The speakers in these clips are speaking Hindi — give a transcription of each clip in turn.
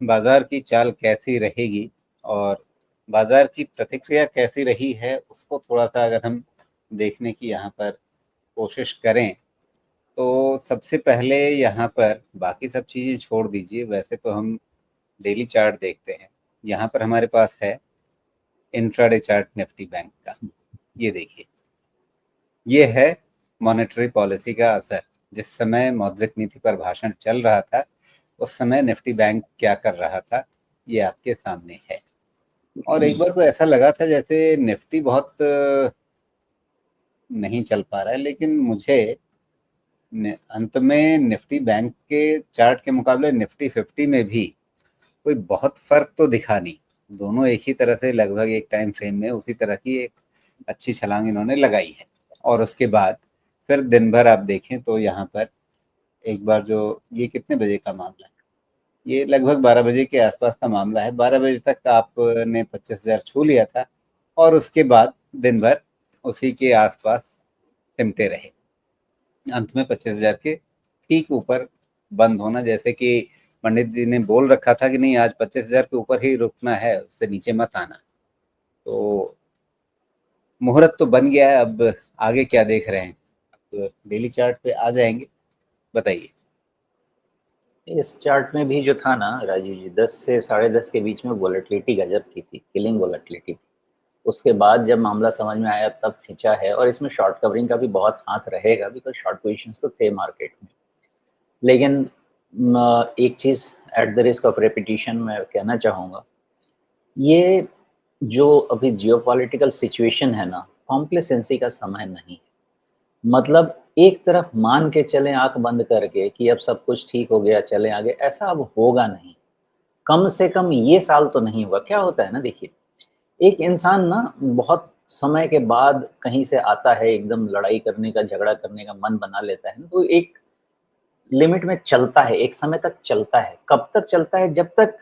बाजार की चाल कैसी रहेगी और बाजार की प्रतिक्रिया कैसी रही है, उसको थोड़ा-सा अगर हम देखने की यहाँ पर कोशिश करें, तो सबसे पहले यहाँ पर बाकी सब चीज़ें छोड़ दीजिए, वैसे तो हम डेली चार्ट देखते हैं। यहाँ पर हमारे पास है इंट्राडे चार्ट निफ्टी बैंक का। ये देखिए, ये है मॉनेटरी पॉलिसी का असर। जिस समय मौद्रिक नीति पर भाषण चल रहा था, उस समय निफ्टी बैंक क्या कर रहा था, ये आपके सामने है। और एक बार को ऐसा लगा था जैसे निफ्टी बहुत नहीं चल पा रहा है, लेकिन मुझे अंत में निफ्टी बैंक के चार्ट के मुकाबले निफ्टी 50 में भी कोई बहुत फर्क तो दिखा नहीं। दोनों एक ही तरह से लगभग एक टाइम फ्रेम में उसी तरह की एक अच्छी छलांग इन्होंने लगाई है। और उसके बाद फिर दिन भर आप देखें तो यहाँ पर एक बार जो ये कितने बजे का मामला है, ये लगभग 12 बजे के आसपास का मामला है। 12 बजे तक आपने 25,000 छू लिया था और उसके बाद दिन भर उसी के आसपास सिमटे रहे। अंत में 25,000 के ठीक ऊपर बंद होना, जैसे कि पंडित जी ने बोल रखा था कि नहीं आज 25,000 के ऊपर ही रुकना है, उससे नीचे मत आना। तो मुहूर्त तो बन गया है, अब आगे क्या देख रहे हैं? अब डेली चार्ट पे आ जाएंगे, बताइए। इस चार्ट में भी जो था ना राजीव जी, 10 से 10:30 के बीच में वोलेटिलिटी गजब की थी, किलिंग वोलेटिलिटी थी। उसके बाद जब मामला समझ में आया तब खींचा है, और इसमें शॉर्ट कवरिंग का भी बहुत हाथ रहेगा, बिकॉज शॉर्ट पोजीशंस तो थे मार्केट में। लेकिन एक चीज़ at the risk of repetition मैं कहना चाहूँगा, ये जो अभी जियोपॉलिटिकल सिचुएशन है ना, कॉम्प्लेसेंसी का समय नहीं है। मतलब एक तरफ मान के चलें आँख बंद करके कि अब सब कुछ ठीक हो गया, चलें आगे, ऐसा अब होगा नहीं। कम से कम ये साल तो नहीं होगा। क्या होता है ना, देखिए, एक इंसान ना बहुत समय के बाद कहीं से आता है, एकदम लड़ाई करने का, झगड़ा करने का मन बना लेता है ना, तो एक लिमिट में चलता है, एक समय तक चलता है। कब तक चलता है? जब तक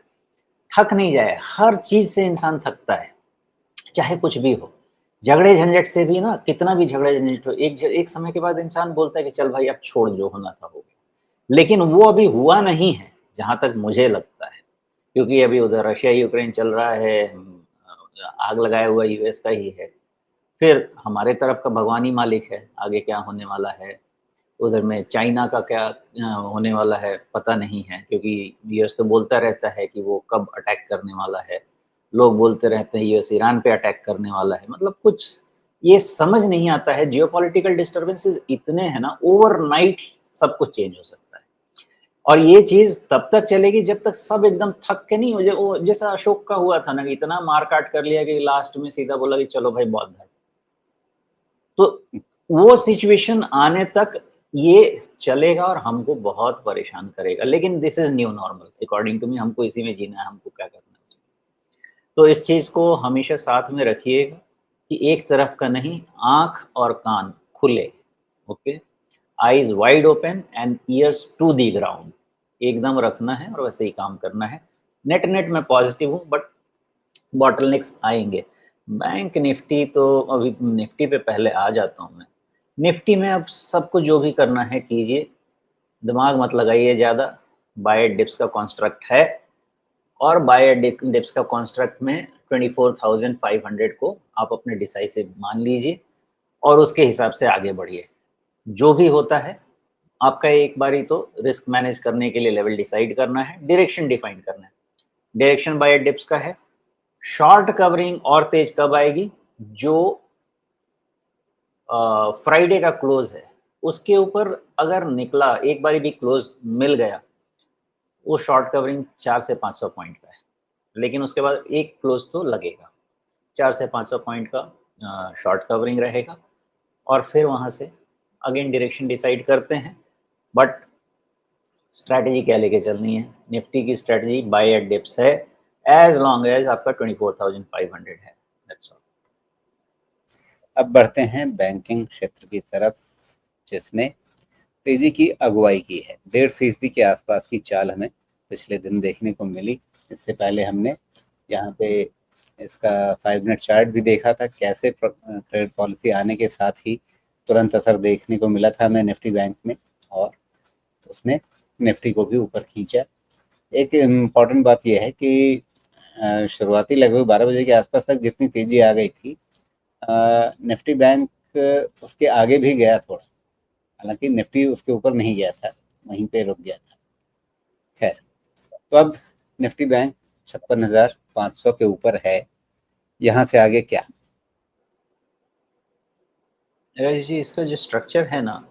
थक नहीं जाए। हर चीज़ से इंसान थकता है, चाहे कुछ भी हो। झगड़े झंझट से भी ना, कितना भी झगड़े झंझट हो, एक समय के बाद इंसान बोलता है कि चल भाई अब छोड़, जो होना था हो गया। लेकिन वो अभी हुआ नहीं है, जहाँ तक मुझे लगता है। क्योंकि अभी उधर रशिया यूक्रेन चल रहा है, आग लगाया हुआ यूएस का ही है। फिर हमारे तरफ का भगवान ही मालिक है, आगे क्या होने वाला है। उधर में चाइना का क्या होने वाला है पता नहीं है, क्योंकि यूएस तो बोलता रहता है कि वो कब अटैक करने वाला है। लोग बोलते रहते हैं यूएस ईरान पे अटैक करने वाला है। मतलब कुछ ये समझ नहीं आता है। जियोपॉलिटिकल डिस्टर्बेंसेस इतने हैं ना, ओवरनाइट सब कुछ चेंज हो सकता है। और ये चीज़ तब तक चलेगी जब तक सब एकदम थक के नहीं हो जाए। वो जैसा अशोक का हुआ था ना, कि इतना मार काट कर लिया कि लास्ट में सीधा बोला कि चलो भाई बौद्ध धर्म। तो वो सिचुएशन आने तक ये चलेगा और हमको बहुत परेशान करेगा। लेकिन this is new normal according to me. हमको इसी में जीना है, हमको क्या करना है। तो इस चीज़ को हमेशा साथ में रखिएगा कि एक तरफ का नहीं, आंख और कान खुले। Okay, eyes wide open and ears to the ground, एकदम रखना है और वैसे ही काम करना है। नेट नेट में पॉजिटिव हूँ, बट बॉटलनेक्स आएंगे। बैंक निफ्टी तो अभी, निफ्टी पे पहले आ जाता हूँ मैं। निफ्टी में अब सबको जो भी करना है कीजिए, दिमाग मत लगाइए ज़्यादा। बाय डिप्स का कॉन्स्ट्रक्ट है, और बाय डिप्स का कॉन्स्ट्रक्ट में 24,500 को आप अपने डिसाइसिव मान लीजिए और उसके हिसाब से आगे बढ़िए। जो भी होता है आपका, एक बारी तो रिस्क मैनेज करने के लिए लेवल डिसाइड करना है, डायरेक्शन डिफाइन करना है। डायरेक्शन बाय डिप्स का है। शॉर्ट कवरिंग और तेज कब आएगी? जो फ्राइडे का क्लोज है उसके ऊपर अगर निकला, एक बारी भी क्लोज मिल गया, वो शॉर्ट कवरिंग 4 से 500 पॉइंट का है। लेकिन उसके बाद एक क्लोज तो लगेगा। 4 से 500 पॉइंट का शॉर्ट कवरिंग रहेगा, और फिर वहाँ से अगेन डायरेक्शन डिसाइड करते हैं। बट स्ट्रैटेजी क्या लेके चलनी है? निफ्टी की स्ट्रैटेजी बाय एट डिप्स है, एज लॉन्ग एज आपका 24,500 है। That's all. अब बढ़ते हैं बैंकिंग क्षेत्र की तरफ, जिसने तेजी की अगुवाई की है। 1.5% के आसपास की चाल हमें पिछले दिन देखने को मिली। इससे पहले हमने यहाँ पे इसका 5 मिनट चार्ट भी देखा था, कैसे क्रेडिट पॉलिसी आने के साथ ही तुरंत असर देखने को मिला था हमें निफ्टी बैंक में, और उसने निफ्टी को भी ऊपर खींचा। एक इम्पॉर्टेंट बात यह है कि शुरुआती लगभग 12 बजे के आसपास तक जितनी तेजी आ गई थी, निफ्टी बैंक उसके आगे भी गया थोड़ा, हालांकि निफ्टी उसके ऊपर नहीं गया था, वहीं पे रुक गया था। खैर, तो अब निफ्टी बैंक 56,500 के ऊपर है, यहाँ से आगे क्या? राजेश जी, इसका जो स्ट्रक्चर है ना,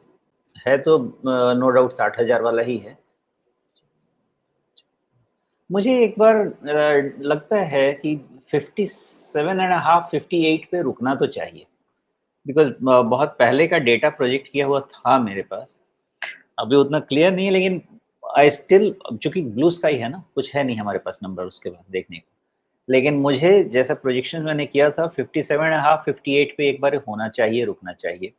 है तो नो डाउट 60,000 वाला ही है। मुझे एक बार लगता है कि 57.5 58 पे रुकना तो चाहिए, बिकॉज बहुत पहले का डेटा प्रोजेक्ट किया हुआ था मेरे पास, अभी उतना क्लियर नहीं है, लेकिन आई स्टिल, चूंकि ब्लू स्काई है ना, कुछ है नहीं हमारे पास नंबर उसके बाद देखने को, लेकिन मुझे जैसा प्रोजेक्शन मैंने किया था 57.5 58 पे एक बार होना चाहिए, रुकना चाहिए,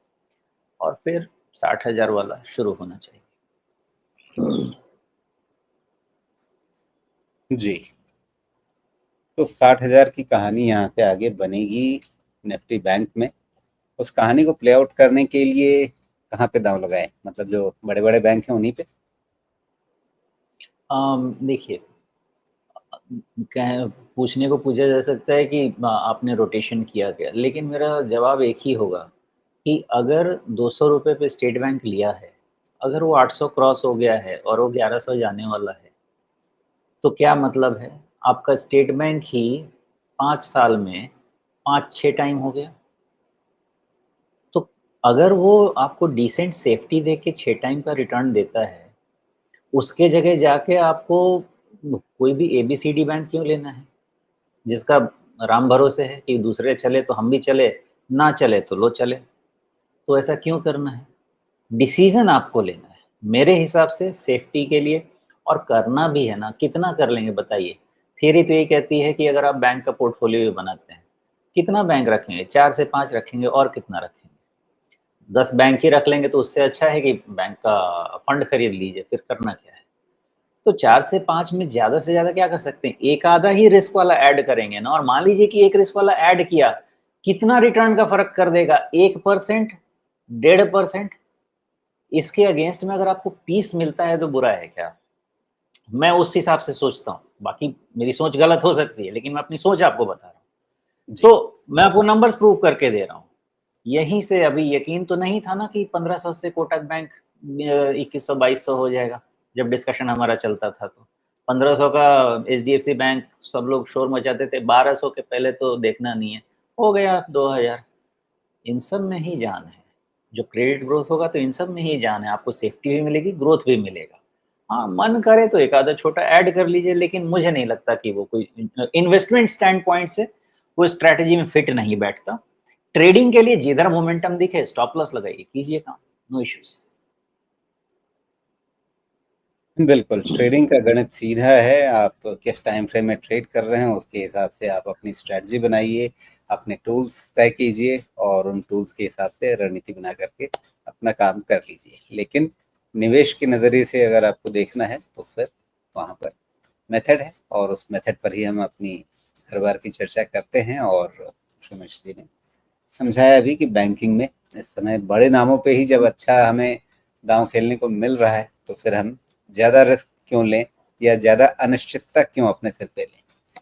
और फिर 60,000 वाला शुरू होना चाहिए। जी, तो 60,000 की कहानी यहाँ से आगे बनेगी निफ्टी बैंक में। उस कहानी को प्ले आउट करने के लिए कहाँ पे दांव लगाए, मतलब जो बड़े बड़े बैंक हैं उन्हीं पे? देखिए, पूछने को पूछा जा सकता है कि आपने रोटेशन किया क्या, लेकिन मेरा जवाब एक ही होगा कि अगर 200 रुपये पे स्टेट बैंक लिया है, अगर वो 800 क्रॉस हो गया है और वो 1100 जाने वाला है, तो क्या मतलब है, आपका स्टेट बैंक ही 5 साल में 5-6 टाइम हो गया। तो अगर वो आपको डिसेंट सेफ्टी दे के 6 टाइम का रिटर्न देता है, उसके जगह जाके आपको कोई भी एबीसीडी बैंक क्यों लेना है, जिसका राम भरोसे है कि दूसरे चले तो हम भी चले, ना चले तो लो चले। तो ऐसा क्यों करना है? डिसीज़न आपको लेना है, मेरे हिसाब से सेफ्टी के लिए, और करना भी है ना, कितना कर लेंगे बताइए? थियरी तो ये कहती है कि अगर आप बैंक का पोर्टफोलियो भी बनाते हैं, कितना बैंक रखेंगे? 4 से 5 रखेंगे, और कितना रखेंगे? 10 बैंक ही रख लेंगे तो उससे अच्छा है कि बैंक का फंड खरीद लीजिए, फिर करना क्या है? तो 4 से 5 में ज़्यादा से ज़्यादा क्या कर सकते हैं? एक आधा ही रिस्क वाला ऐड करेंगे ना, और मान लीजिए कि एक रिस्क वाला ऐड किया, कितना रिटर्न का फ़र्क कर देगा? 1%, 1.5%? इसके अगेंस्ट में अगर आपको पीस मिलता है तो बुरा है क्या? मैं उस हिसाब से सोचता हूँ, बाकी मेरी सोच गलत हो सकती है, लेकिन मैं अपनी सोच आपको बता रहा हूँ। जी, तो मैं आपको नंबर्स प्रूव करके दे रहा हूँ। यहीं से अभी यकीन तो नहीं था ना कि 1500 से कोटक बैंक 2100-2200 हो जाएगा, जब डिस्कशन हमारा चलता था तो। 1500 का एचडीएफसी बैंक, सब लोग शोर मचाते थे, 1200 के पहले तो देखना नहीं है, हो गया 2000। इन सब में ही जान है, जो क्रेडिट ग्रोथ होगा तो इन सब में ही जान है, आपको सेफ्टी भी मिलेगी, ग्रोथ भी मिलेगा। हाँ, मन करे तो एक आधा छोटा ऐड कर लीजिए, लेकिन मुझे नहीं लगता कि वो कोई इन्वेस्टमेंट स्टैंड पॉइंट से वो स्ट्रैटेजी में फिट नहीं बैठता। ट्रेडिंग के लिए जिधर मोमेंटम दिखे स्टॉप लॉस लगाइए, कीजिए काम, नो इश्यूज। बिल्कुल, ट्रेडिंग का गणित सीधा है, आप किस टाइम फ्रेम में ट्रेड कर रहे हैं उसके हिसाब से आप अपनी स्ट्रैटेजी बनाइए, अपने टूल्स तय कीजिए और उन टूल्स के हिसाब से रणनीति बना करके अपना काम कर लीजिए। लेकिन निवेश के नज़रिए से अगर आपको देखना है तो फिर वहाँ पर मेथड है, और उस मेथड पर ही हम अपनी हर बार की चर्चा करते हैं। और सुमेश जी ने समझाया भी कि बैंकिंग में इस समय बड़े नामों पे ही जब अच्छा हमें दांव खेलने को मिल रहा है, तो फिर हम ज़्यादा रिस्क क्यों लें या ज़्यादा अनिश्चितता क्यों अपने सिर पे लें।